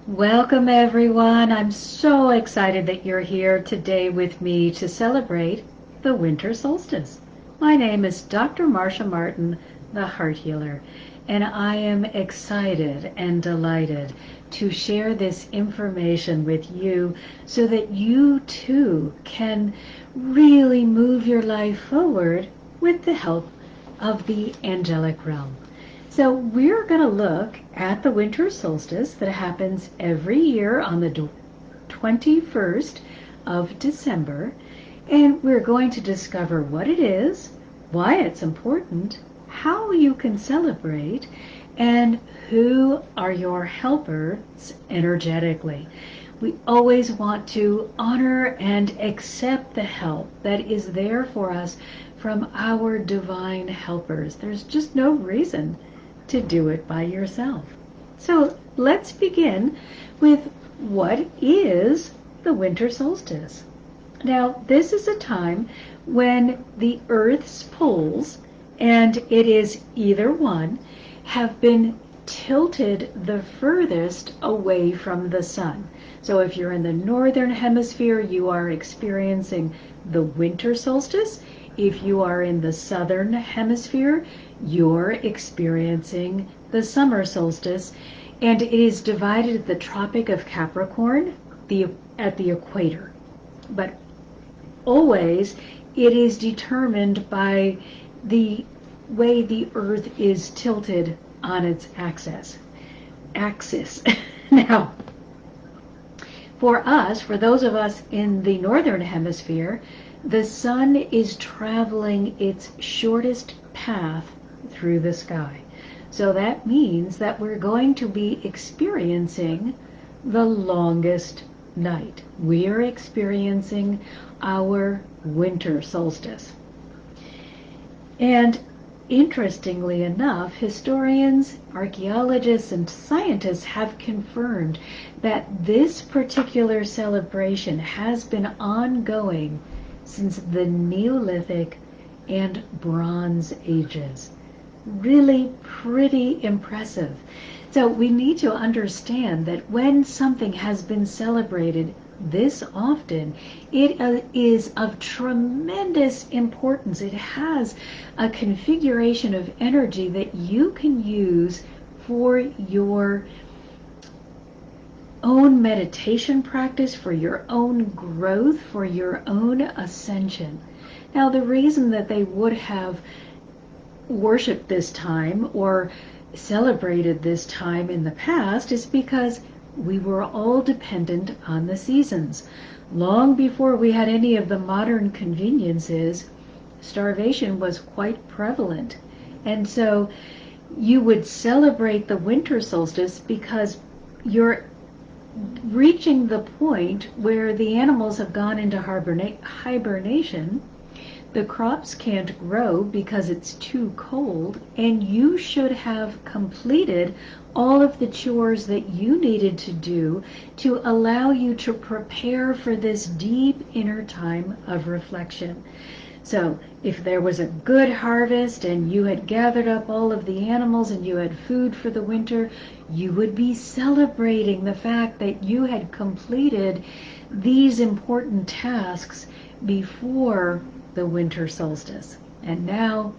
Welcome, everyone. I'm so excited that you're here today with me to celebrate the winter solstice. My name is Dr. Marcia Martin, the Heart Healer, and I am excited and delighted to share this information with you so that you too can really move your life forward with the help of the angelic realm. So we're going to look at the winter solstice that happens every year on the 21st of December, and we're going to discover what it is, why it's important, how you can celebrate, and who are your helpers energetically. We always want to honor and accept the help that is there for us from our divine helpers. There's just no reason to do it by yourself. So let's begin with what is the winter solstice. Now, this is a time when the Earth's poles, and it is either one, have been tilted the furthest away from the sun. So if you're in the northern hemisphere, you are experiencing the winter solstice. If you are in the southern hemisphere, you're experiencing the summer solstice, and it is divided at the Tropic of Capricorn at the equator. But always it is determined by the way the Earth is tilted on its axis. Now, for those of us in the northern hemisphere, the sun is traveling its shortest path through the sky. So that means that we're going to be experiencing the longest night. We are experiencing our winter solstice. And interestingly enough, historians, archaeologists, and scientists have confirmed that this particular celebration has been ongoing since the Neolithic and Bronze Ages. Really pretty impressive. So we need to understand that when something has been celebrated this often, it is of tremendous importance. It has a configuration of energy that you can use for your own meditation practice, for your own growth, for your own ascension. Now, the reason that they would have worshiped this time or celebrated this time in the past is because we were all dependent on the seasons. Long before we had any of the modern conveniences, starvation was quite prevalent. And so you would celebrate the winter solstice because you're reaching the point where the animals have gone into hibernation. The crops can't grow because it's too cold, and you should have completed all of the chores that you needed to do to allow you to prepare for this deep inner time of reflection. So if there was a good harvest and you had gathered up all of the animals and you had food for the winter, you would be celebrating the fact that you had completed these important tasks before the winter solstice. And now,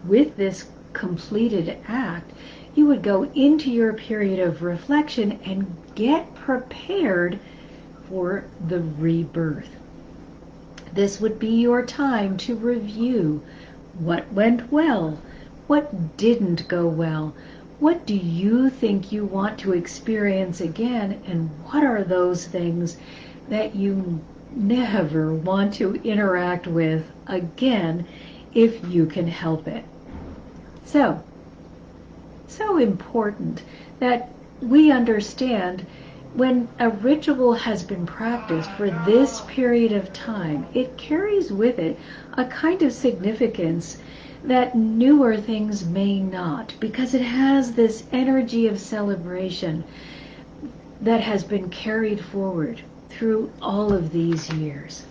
with this completed act, you would go into your period of reflection and get prepared for the rebirth. This would be your time to review what went well, what didn't go well, what do you think you want to experience again, and what are those things that you never want to interact with again if you can help it. So important that we understand when a ritual has been practiced for this period of time, it carries with it a kind of significance that newer things may not, because it has this energy of celebration that has been carried forward through all of these years.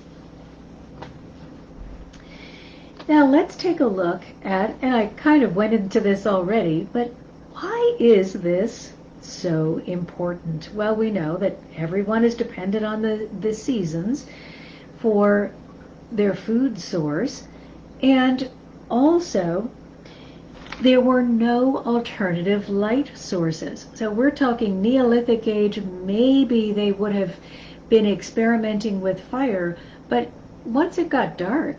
Now let's take a look at, and I kind of went into this already, but why is this so important? Well, we know that everyone is dependent on the seasons for their food source, and also there were no alternative light sources. So we're talking Neolithic age, maybe they would have been experimenting with fire, but once it got dark,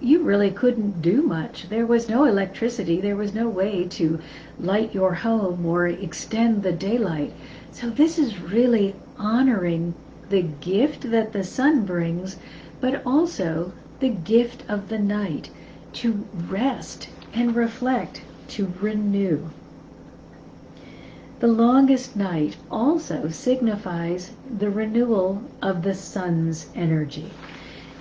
you really couldn't do much. There was no electricity, there was no way to light your home or extend the daylight. So this is really honoring the gift that the sun brings, but also the gift of the night, to rest and reflect, to renew. The longest night also signifies the renewal of the sun's energy.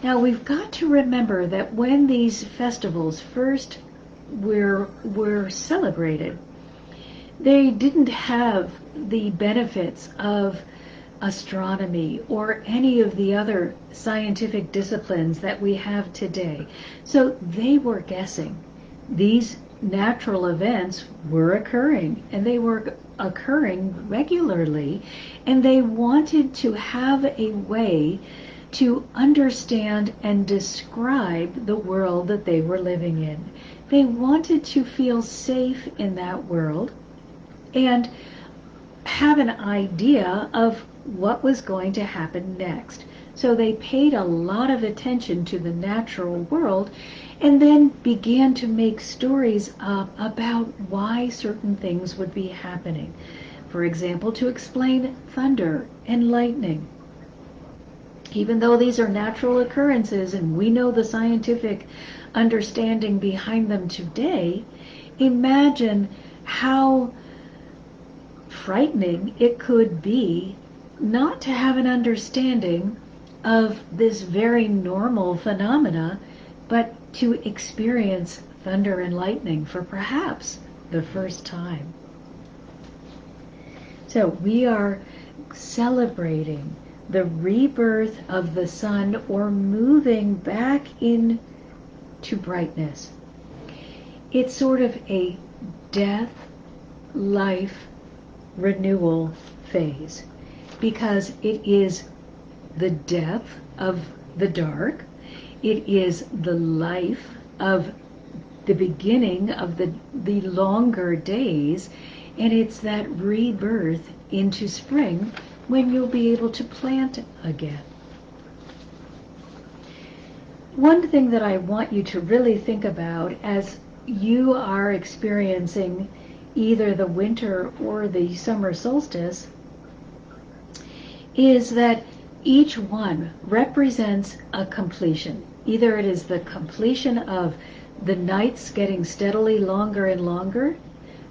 Now we've got to remember that when these festivals first were celebrated, they didn't have the benefits of astronomy or any of the other scientific disciplines that we have today. So they were guessing. These natural events were occurring, and they were occurring regularly, and they wanted to have a way to understand and describe the world that they were living in. They wanted to feel safe in that world and have an idea of what was going to happen next. So they paid a lot of attention to the natural world and then began to make stories up about why certain things would be happening. For example, to explain thunder and lightning. Even though these are natural occurrences and we know the scientific understanding behind them today, imagine how frightening it could be not to have an understanding of this very normal phenomena, but to experience thunder and lightning for perhaps the first time. So we are celebrating the rebirth of the sun, or moving back into brightness. It's sort of a death, life, renewal phase, because it is the death of the dark, it is the life of the beginning of the longer days, and it's that rebirth into spring when you'll be able to plant again. One thing that I want you to really think about as you are experiencing either the winter or the summer solstice is that each one represents a completion. Either it is the completion of the nights getting steadily longer and longer,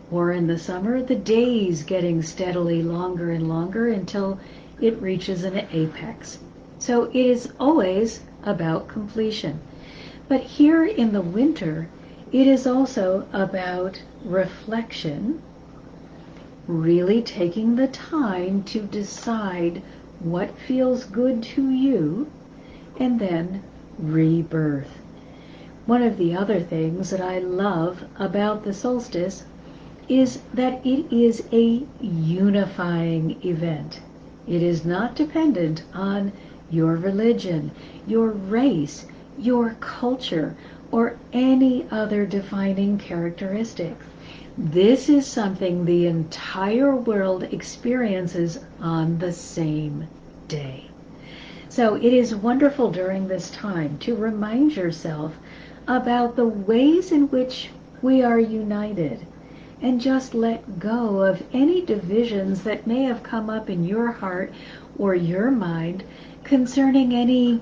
or in the summer, the days getting steadily longer and longer until it reaches an apex. So it is always about completion. But here in the winter, it is also about reflection, really taking the time to decide what feels good to you, and then rebirth. One of the other things that I love about the solstice is that it is a unifying event. It is not dependent on your religion, your race, your culture, or any other defining characteristic. This is something the entire world experiences on the same day. So it is wonderful during this time to remind yourself about the ways in which we are united, and just let go of any divisions that may have come up in your heart or your mind concerning any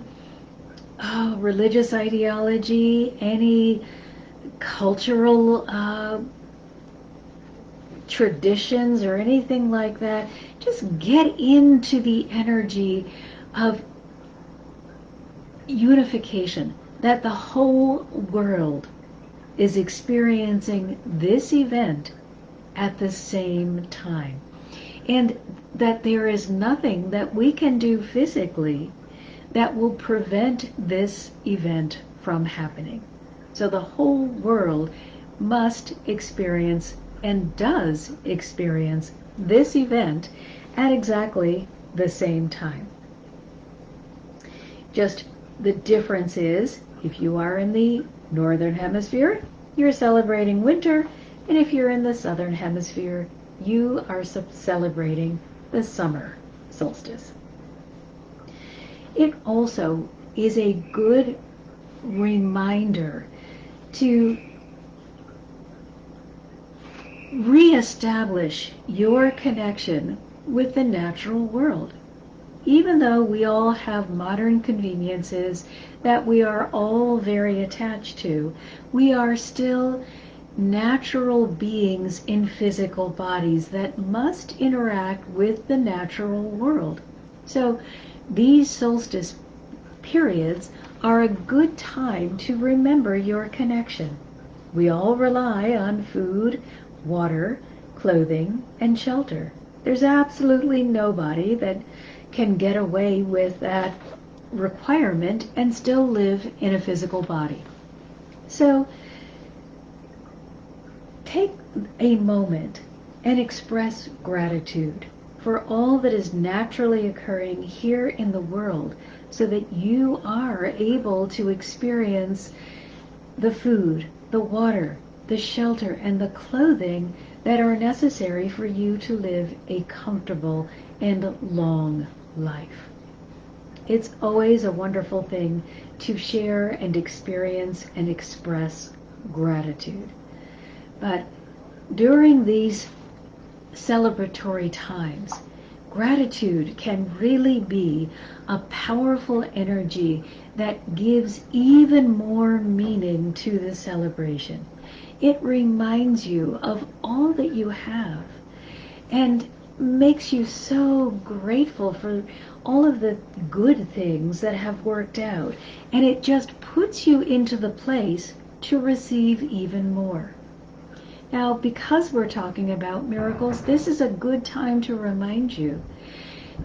religious ideology, any cultural traditions or anything like that. Just get into the energy of unification, that the whole world is experiencing this event at the same time, and that there is nothing that we can do physically that will prevent this event from happening. So the whole world must experience and does experience this event at exactly the same time. Just the difference is, if you are in the northern hemisphere, you're celebrating winter, and if you're in the southern hemisphere, you are celebrating the summer solstice. It also is a good reminder to reestablish your connection with the natural world. Even though we all have modern conveniences that we are all very attached to, we are still natural beings in physical bodies that must interact with the natural world. So these solstice periods are a good time to remember your connection. We all rely on food, water, clothing, and shelter. There's absolutely nobody that can get away with that requirement and still live in a physical body. So take a moment and express gratitude for all that is naturally occurring here in the world so that you are able to experience the food, the water, the shelter, and the clothing that are necessary for you to live a comfortable and long life. It's always a wonderful thing to share and experience and express gratitude. But during these celebratory times, gratitude can really be a powerful energy that gives even more meaning to the celebration. It reminds you of all that you have and makes you so grateful for all of the good things that have worked out. And it just puts you into the place to receive even more. Now, because we're talking about miracles, this is a good time to remind you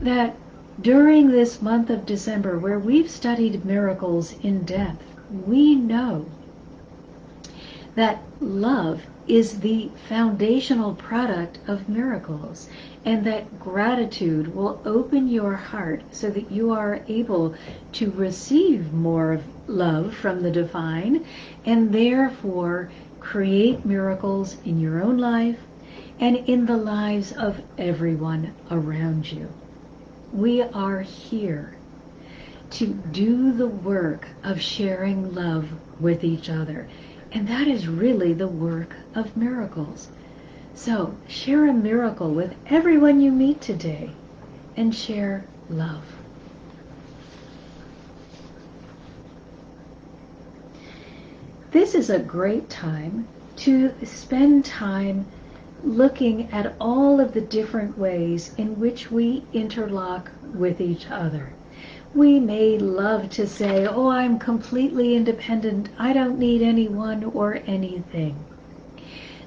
that during this month of December, where we've studied miracles in depth, we know that love is the foundational product of miracles, and that gratitude will open your heart so that you are able to receive more love from the divine, and therefore create miracles in your own life and in the lives of everyone around you. We are here to do the work of sharing love with each other. And that is really the work of miracles. So share a miracle with everyone you meet today and share love. This is a great time to spend time looking at all of the different ways in which we interlock with each other. We may love to say, oh, I'm completely independent. I don't need anyone or anything.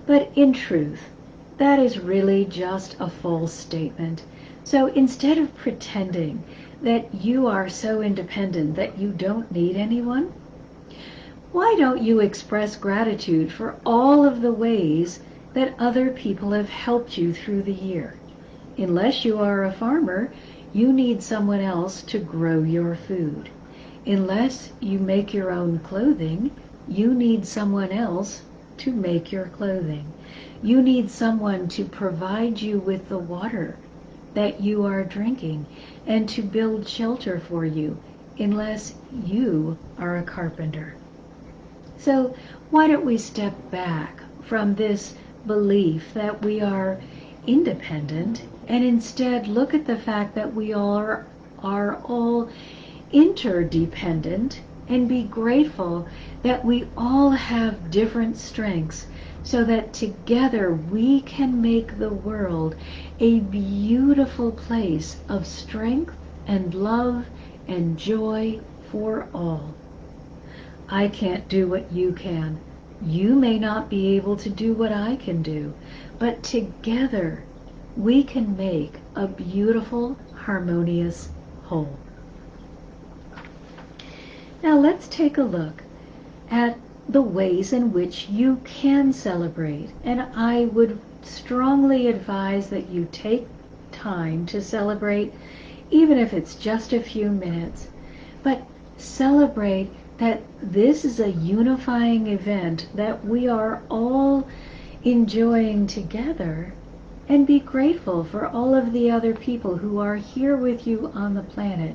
But in truth, that is really just a false statement. So instead of pretending that you are so independent that you don't need anyone, why don't you express gratitude for all of the ways that other people have helped you through the year? Unless you are a farmer, you need someone else to grow your food. Unless you make your own clothing, you need someone else to make your clothing. You need someone to provide you with the water that you are drinking and to build shelter for you, unless you are a carpenter. So why don't we step back from this belief that we are independent and instead look at the fact that we are all interdependent and be grateful that we all have different strengths so that together we can make the world a beautiful place of strength and love and joy for all. I can't do what you can. You may not be able to do what I can do, but together we can make a beautiful, harmonious whole. Now let's take a look at the ways in which you can celebrate. And I would strongly advise that you take time to celebrate, even if it's just a few minutes. But celebrate that this is a unifying event that we are all enjoying together, and be grateful for all of the other people who are here with you on the planet,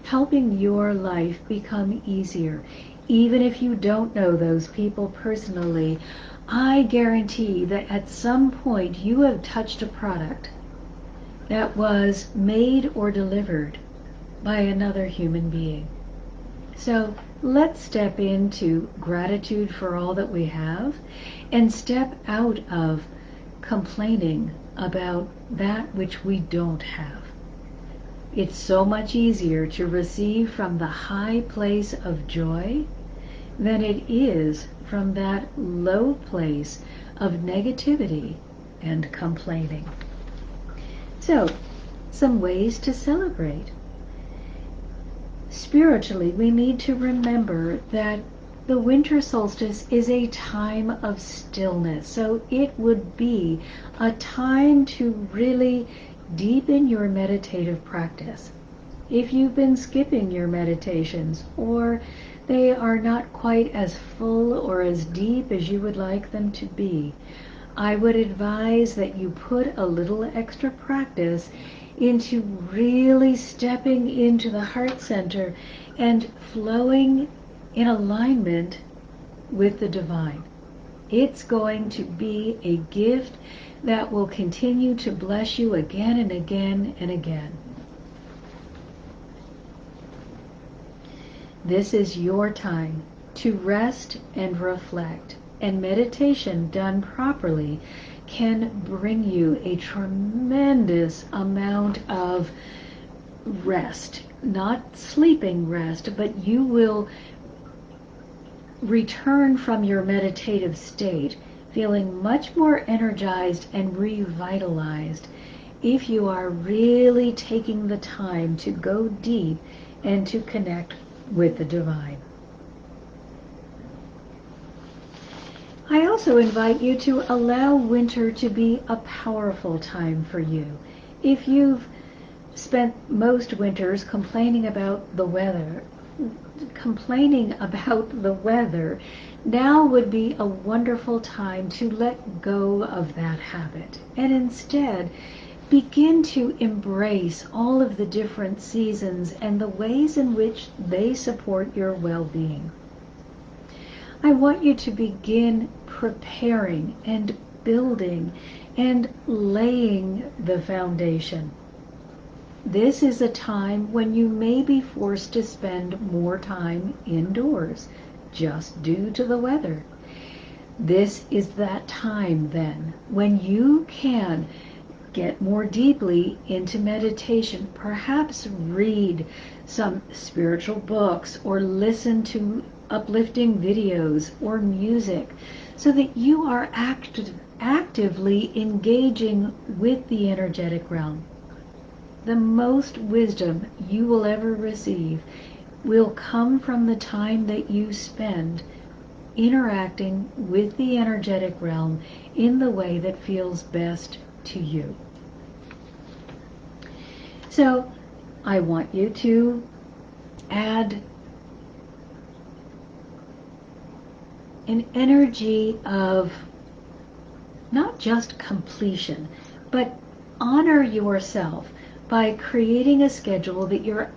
helping your life become easier. Even if you don't know those people personally, I guarantee that at some point you have touched a product that was made or delivered by another human being. So let's step into gratitude for all that we have and step out of complaining about that which we don't have. It's so much easier to receive from the high place of joy than it is from that low place of negativity and complaining. So, some ways to celebrate. Spiritually, we need to remember that the winter solstice is a time of stillness. So it would be a time to really deepen your meditative practice. If you've been skipping your meditations, or they are not quite as full or as deep as you would like them to be, I would advise that you put a little extra practice into really stepping into the heart center and flowing in alignment with the divine. It's going to be a gift that will continue to bless you again and again and again. This is your time to rest and reflect, and meditation done properly can bring you a tremendous amount of rest. Not sleeping rest, but you will return from your meditative state feeling much more energized and revitalized if you are really taking the time to go deep and to connect with the divine. I also invite you to allow winter to be a powerful time for you. If you've spent most winters complaining about the weather, now would be a wonderful time to let go of that habit and instead begin to embrace all of the different seasons and the ways in which they support your well-being. I want you to begin preparing and building and laying the foundation. This is a time when you may be forced to spend more time indoors, just due to the weather. This is that time then when you can get more deeply into meditation, perhaps read some spiritual books or listen to uplifting videos or music, so that you are actively engaging with the energetic realm. The most wisdom you will ever receive will come from the time that you spend interacting with the energetic realm in the way that feels best to you. So I want you to add an energy of not just completion, but honor yourself by creating a schedule that you're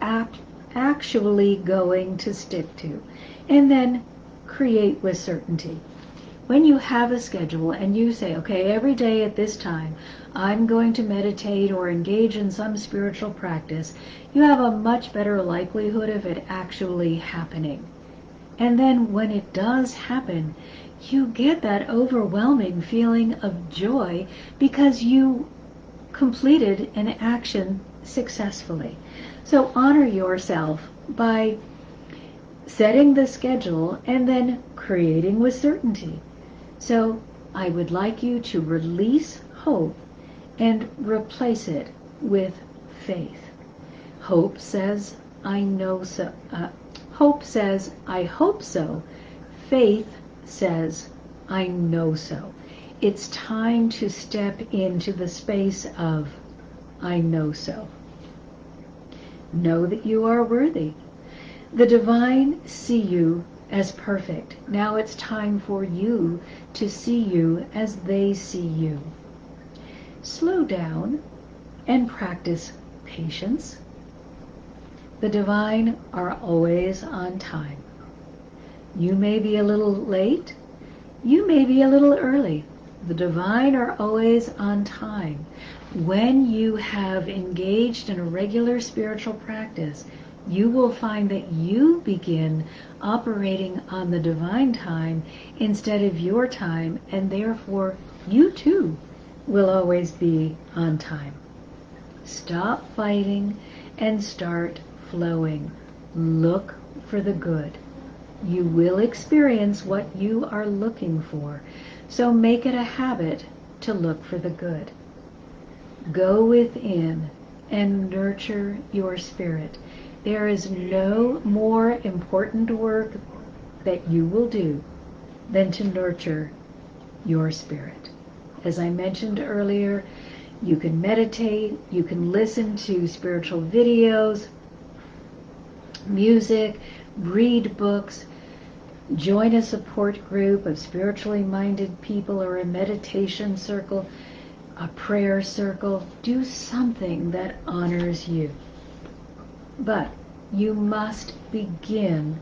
actually going to stick to, and then create with certainty. When you have a schedule and you say, okay, every day at this time I'm going to meditate or engage in some spiritual practice, you have a much better likelihood of it actually happening. And then when it does happen, you get that overwhelming feeling of joy because you completed an action successfully. So honor yourself by setting the schedule and then creating with certainty. So I would like you to release hope and replace it with faith. Hope says, I know so. Hope says, I hope so. Faith says, I know so. it's time to step into the space of I know so. Know that you are worthy. The divine see you as perfect. Now it's time for you to see you as they see you. Slow down and practice patience. The divine are always on time. You may be a little late. You may be a little early. The divine are always on time. When you have engaged in a regular spiritual practice, you will find that you begin operating on the divine time instead of your time, and therefore you too will always be on time. Stop fighting and start flowing. Look for the good. You will experience what you are looking for, so make it a habit to look for the good. Go within and nurture your spirit. There is no more important work that you will do than to nurture your spirit. As I mentioned earlier, you can meditate, you can listen to spiritual videos, music, read books, join a support group of spiritually minded people or a meditation circle, a prayer circle. Do something that honors you. But you must begin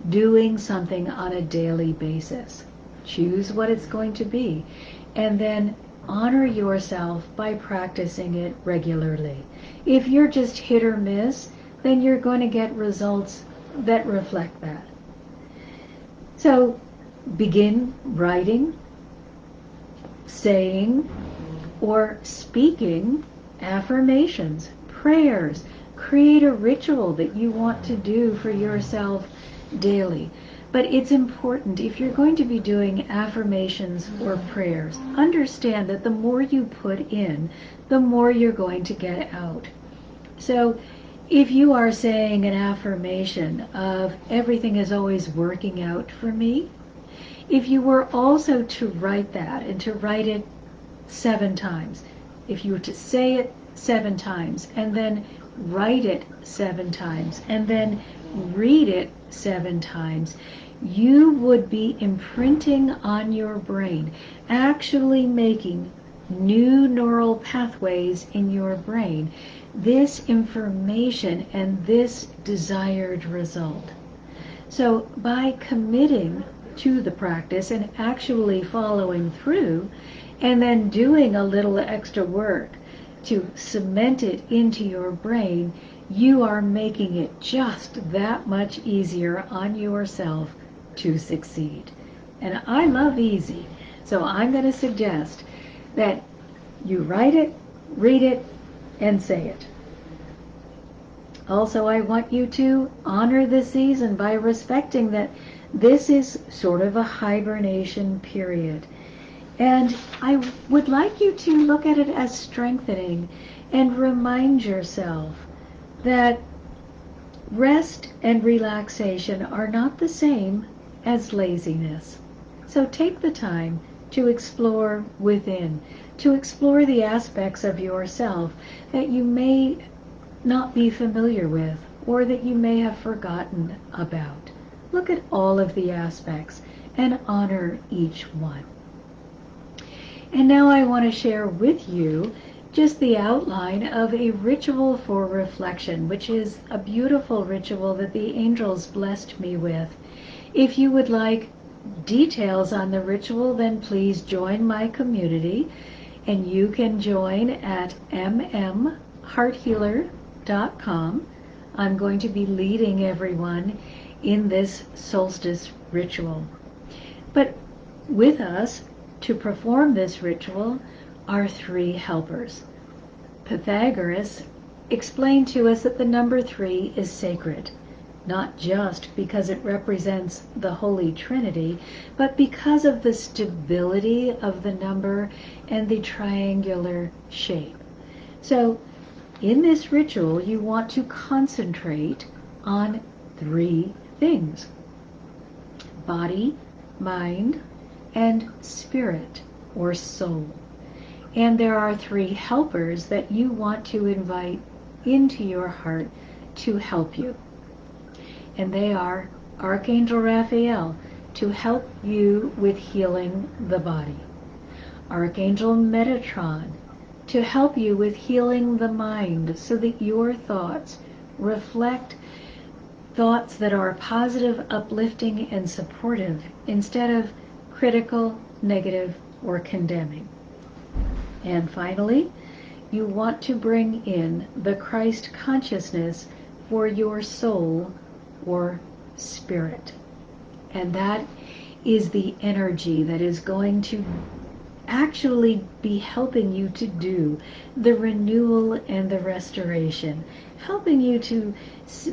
doing something on a daily basis. Choose what it's going to be, and then honor yourself by practicing it regularly. If you're just hit or miss, then you're going to get results that reflect that. So begin writing, saying, or speaking affirmations, prayers. Create a ritual that you want to do for yourself daily. But it's important, if you're going to be doing affirmations or prayers, understand that the more you put in, the more you're going to get out. So if you are saying an affirmation of everything is always working out for me, if you were also to write that and to write it 7 times, if you were to say it 7 times and then write it 7 times and then read it 7 times, you would be imprinting on your brain, actually making new neural pathways in your brain, this information and this desired result. So by committing to the practice and actually following through, and then doing a little extra work to cement it into your brain, you are making it just that much easier on yourself to succeed. And I love easy, so I'm going to suggest that you write it, read it, and say it. Also, I want you to honor the season by respecting that this is sort of a hibernation period. And I would like you to look at it as strengthening and remind yourself that rest and relaxation are not the same as laziness. So take the time to explore within, to explore the aspects of yourself that you may not be familiar with or that you may have forgotten about. Look at all of the aspects and honor each one. And now I want to share with you just the outline of a ritual for reflection, which is a beautiful ritual that the angels blessed me with. If you would like details on the ritual, then please join my community, and you can join at mmhearthealer.com. I'm going to be leading everyone in this solstice ritual. But with us to perform this ritual are 3 helpers. Pythagoras explained to us that the number 3 is sacred, not just because it represents the Holy Trinity, but because of the stability of the number and the triangular shape. So in this ritual, you want to concentrate on 3 things: body, mind, and spirit. or soul. And there are 3 helpers that you want to invite into your heart to help you. And they are Archangel Raphael, to help you with healing the body. Archangel Metatron, to help you with healing the mind so that your thoughts reflect thoughts that are positive, uplifting, and supportive instead of critical, negative, or condemning. And finally, you want to bring in the Christ consciousness for your soul or spirit. And that is the energy that is going to actually be helping you to do the renewal and the restoration, helping you to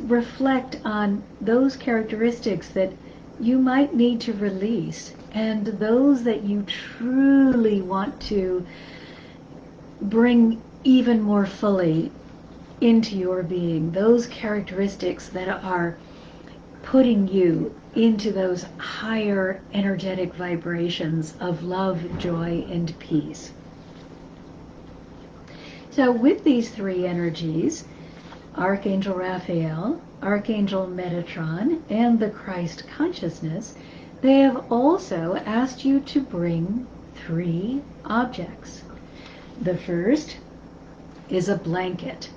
reflect on those characteristics that you might need to release and those that you truly want to bring even more fully into your being, those characteristics that are putting you into those higher energetic vibrations of love, joy, and peace. So with these 3 energies, Archangel Raphael, Archangel Metatron, and the Christ consciousness, they have also asked you to bring 3 objects. The first is a blanket.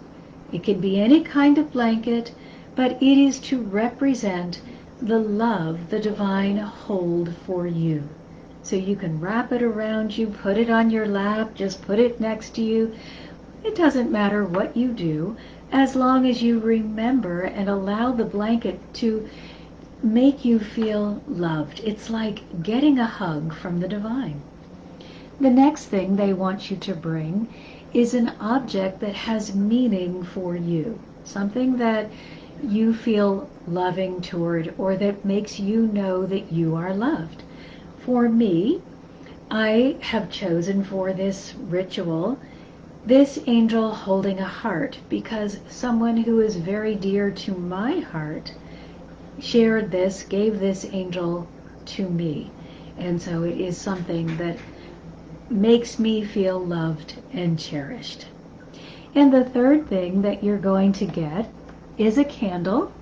It can be any kind of blanket, but it is to represent the love the divine hold for you. So you can wrap it around you, put it on your lap, just put it next to you. It doesn't matter what you do, as long as you remember and allow the blanket to make you feel loved. It's like getting a hug from the divine. The next thing they want you to bring is an object that has meaning for you, something that you feel loving toward or that makes you know that you are loved. For me, I have chosen for this ritual this angel holding a heart because someone who is very dear to my heart shared this, gave this angel to me. And so it is something that makes me feel loved and cherished. And the third thing that you're going to get is a candle.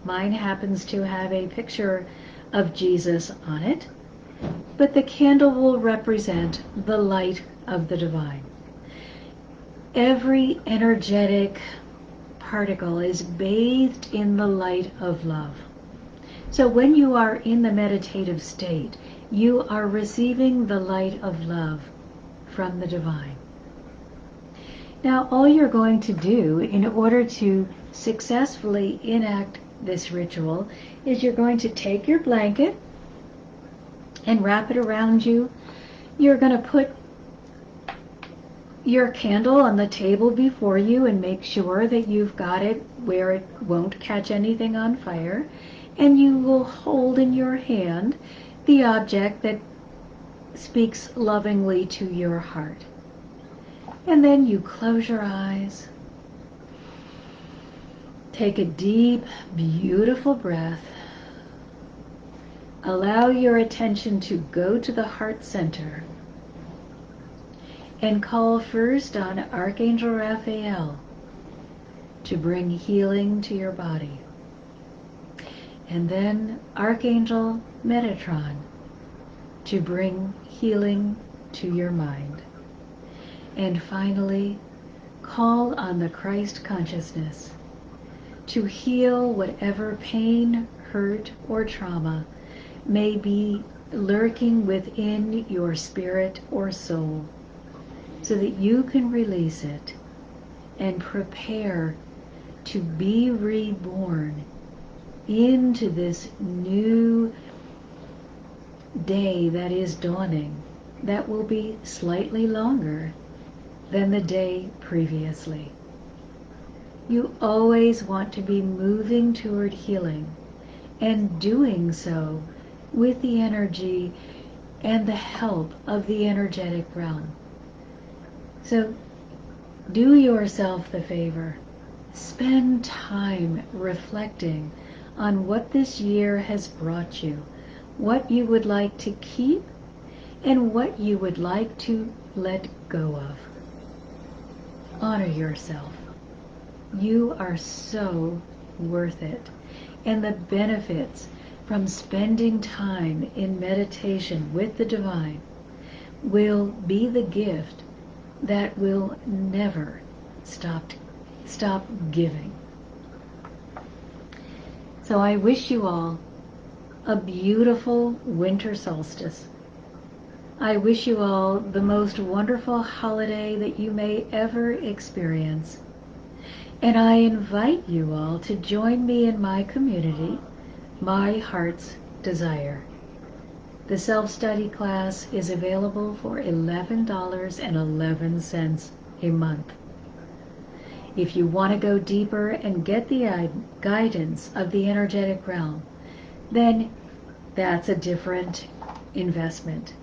Mine happens to have a picture of Jesus on it, but the candle will represent the light of the divine. Every energetic particle is bathed in the light of love. So when you are in the meditative state, you are receiving the light of love from the divine. Now, all you're going to do in order to successfully enact this ritual is you're going to take your blanket and wrap it around you. You're going to put your candle on the table before you and make sure that you've got it where it won't catch anything on fire. And you will hold in your hand the object that speaks lovingly to your heart. And then you close your eyes. Take a deep, beautiful breath. Allow your attention to go to the heart center. And call first on Archangel Raphael to bring healing to your body. And then Archangel Metatron to bring healing to your mind. And finally, call on the Christ consciousness to heal whatever pain, hurt, or trauma may be lurking within your spirit or soul, so that you can release it and prepare to be reborn into this new day that is dawning, that will be slightly longer than the day previously. You always want to be moving toward healing and doing so with the energy and the help of the energetic realm. So do yourself the favor. Spend time reflecting on what this year has brought you, what you would like to keep, and what you would like to let go of. Honor yourself. You are so worth it. And the benefits from spending time in meditation with the divine will be the gift that will never stop giving. So I wish you all a beautiful winter solstice. I wish you all the most wonderful holiday that you may ever experience. And I invite you all to join me in my community, My Heart's Desire. The self-study class is available for $11.11 a month. If you want to go deeper and get the guidance of the energetic realm, then that's a different investment.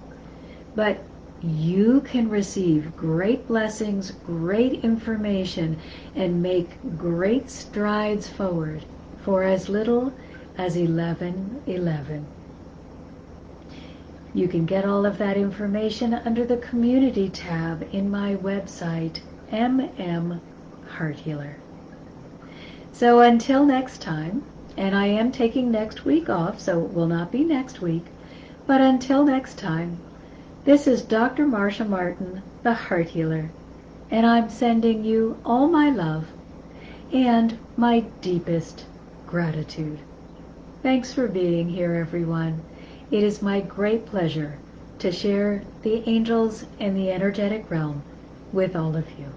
But you can receive great blessings, great information, and make great strides forward for as little as $11.11. You can get all of that information under the Community tab in my website, Heart Healer. So until next time, and I am taking next week off, so it will not be next week, but until next time, this is Dr. Marcia Martin, the Heart Healer, and I'm sending you all my love and my deepest gratitude. Thanks for being here, everyone. It is my great pleasure to share the angels and the energetic realm with all of you.